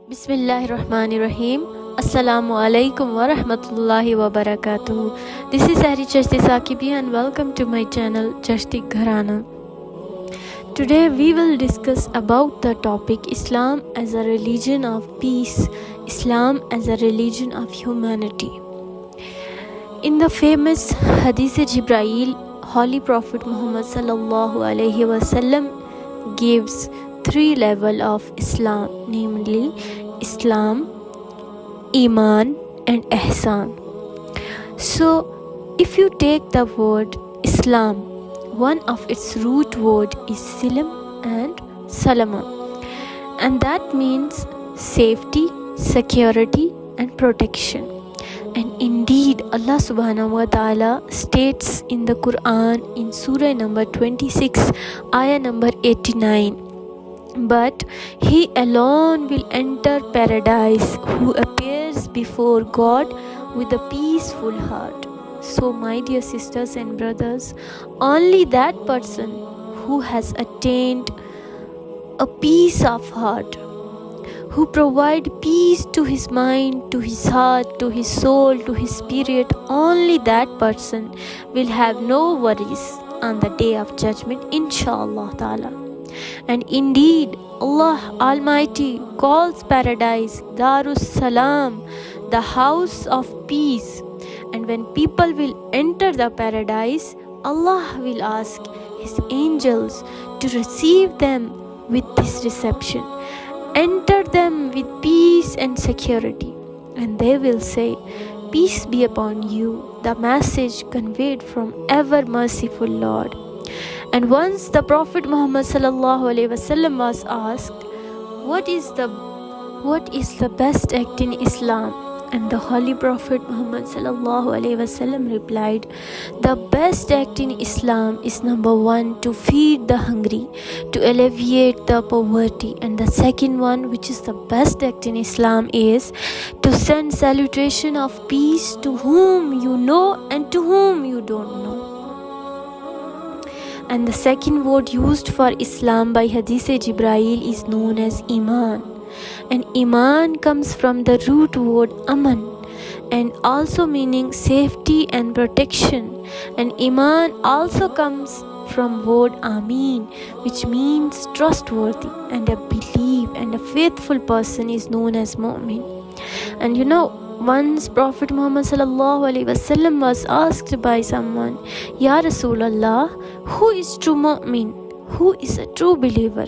Bismillahirrahmanirrahim. Assalamu alaikum wa rahmatullahi wa barakatuh. This is Sehrish Chashti Saqibiyyah and welcome to my channel Chashti Gharana. Today we will discuss about the topic Islam as a religion of peace, Islam as a religion of humanity. In the famous Hadith Jibreel, Holy Prophet Muhammad sallallahu alaihi wasallam gives three levels of Islam, namely Islam, Iman and Ihsan. So if you take the word Islam, one of its root word is Silam and Salama, and that means safety, security and protection. And indeed Allah subhanahu wa ta'ala states in the Quran in Surah number 26, ayah number 89, but he alone will enter paradise who appears before God with a peaceful heart. So my dear sisters and brothers, only that person who has attained a peace of heart, who provide peace to his mind, to his heart, to his soul, to his spirit, only that person will have no worries on the day of judgment, inshallah ta'ala. And indeed Allah Almighty calls paradise Darus Salam, the house of peace. And when people will enter the paradise, Allah will ask his angels to receive them with this reception. Enter them with peace and security. And they will say, peace be upon you, the message conveyed from ever merciful Lord. And once the Prophet Muhammad sallallahu alaihi wasallam was asked, what is the best act in Islam? And the Holy Prophet Muhammad sallallahu alaihi wasallam replied, the best act in Islam is number one, to feed the hungry, to alleviate the poverty. And the second one, which is the best act in Islam, is to send salutation of peace to whom you know and to whom you don't know. And the second word used for Islam by Hadith Jibreel is known as Iman. And Iman comes from the root word Aman, and also meaning safety and protection. And Iman also comes from word Amin, which means trustworthy and a belief and a faithful person is known as Mu'min. And once Prophet Muhammad sallallahu alaihi wasallam was asked by someone, Ya Rasulullah, who is true mu'min? Who is a true believer?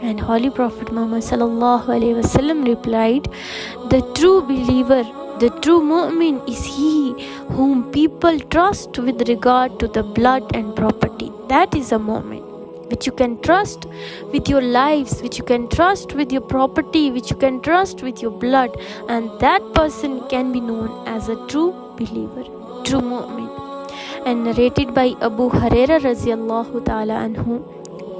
And Holy Prophet Muhammad sallallahu alaihi wasallam replied, the true believer, the true mu'min is he whom people trust with regard to the blood and property. That is a mu'min, which you can trust with your lives, which you can trust with your property, which you can trust with your blood, and that person can be known as a true believer, true mu'min. And narrated by Abu Hurairah radhiyallahu ta'ala anhu,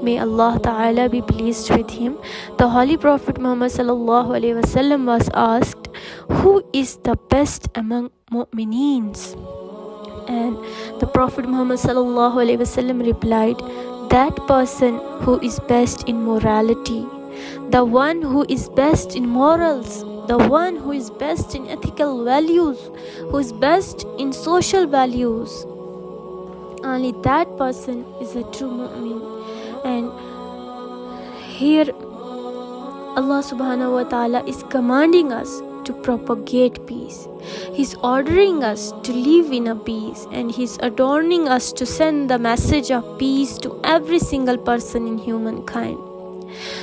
may Allah ta'ala be pleased with him, the Holy Prophet Muhammad sallallahu alaihi wasallam was asked, who is the best among mu'mineens? And the Prophet Muhammad sallallahu alaihi wasallam replied, that person who is best in morality, the one who is best in morals, the one who is best in ethical values, who is best in social values, only that person is a true mu'min. And here Allah subhanahu wa ta'ala is commanding us to propagate peace. He's ordering us to live in a peace, and He's adorning us to send the message of peace to every single person in humankind.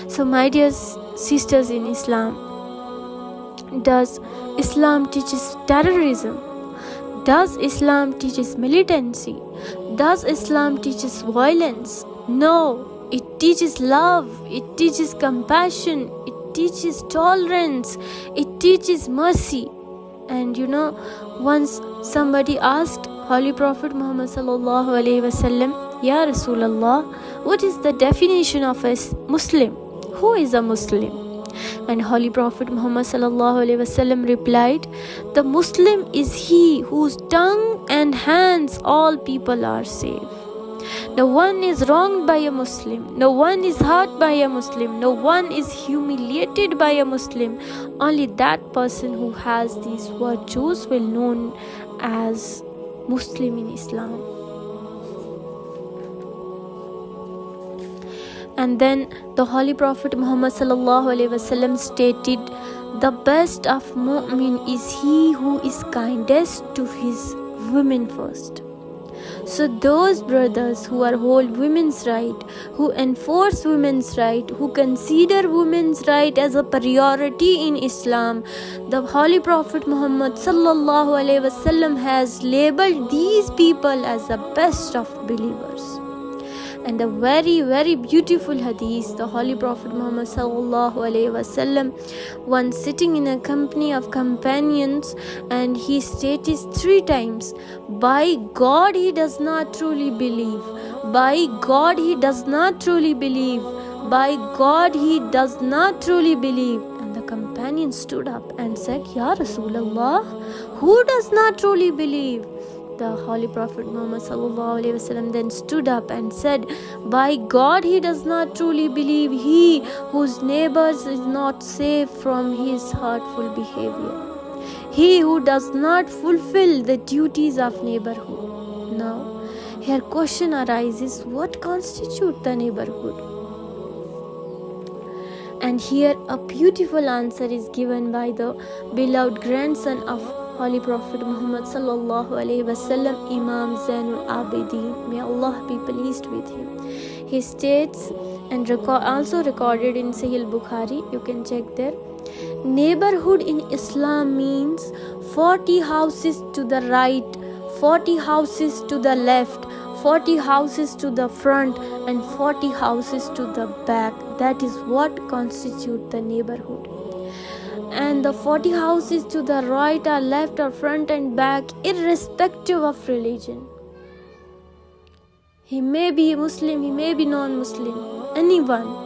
So my dear sisters in Islam, does Islam teaches terrorism? Does Islam teaches militancy? Does Islam teaches violence? No, it teaches love, it teaches compassion, it teaches tolerance, it teaches mercy. And once somebody asked Holy Prophet Muhammad sallallahu alaihi wasallam, Ya Rasulullah, what is the definition of a Muslim? Who is a Muslim? And Holy Prophet Muhammad sallallahu alaihi wasallam replied, the Muslim is he whose tongue and hands all people are safe. No one is wronged by a Muslim. No one is hurt by a Muslim. No one is humiliated by a Muslim. Only that person who has these virtues will known as Muslim in Islam. And then the Holy Prophet Muhammad sallallahu alaihi wasallam stated, the best of mu'min is he who is kindest to his women first. So those brothers who hold women's right, who enforce women's right, who consider women's right as a priority in Islam, the Holy Prophet Muhammad sallallahu alaihi wasallam has labeled these people as the best of believers. And a very, very beautiful hadith, the Holy Prophet Muhammad sallallahu alaihi wasallam, once sitting in a company of companions, and he stated 3 times, by God he does not truly believe, by God he does not truly believe, by God he does not truly believe. And the companion stood up and said, Ya Rasulullah, who does not truly believe? The Holy Prophet Muhammad sallallahu alaihi wasallam then stood up and said, by God he does not truly believe he whose neighbors is not safe from his hurtful behavior, he who does not fulfill the duties of neighborhood. Now here question arises, what constitutes the neighborhood? And here a beautiful answer is given by the beloved grandson of Holy Prophet Muhammad sallallahu alaihi wasallam, Imam Zainul Abidin, may Allah be pleased with him. He states, and also recorded in Sahih Bukhari, you can check there, neighborhood in Islam means 40 houses to the right, 40 houses to the left, 40 houses to the front, and 40 houses to the back. That is what constitutes the neighborhood. And the 40 houses to the right or left or front and back, irrespective of religion. He may be Muslim, he may be non-Muslim, anyone.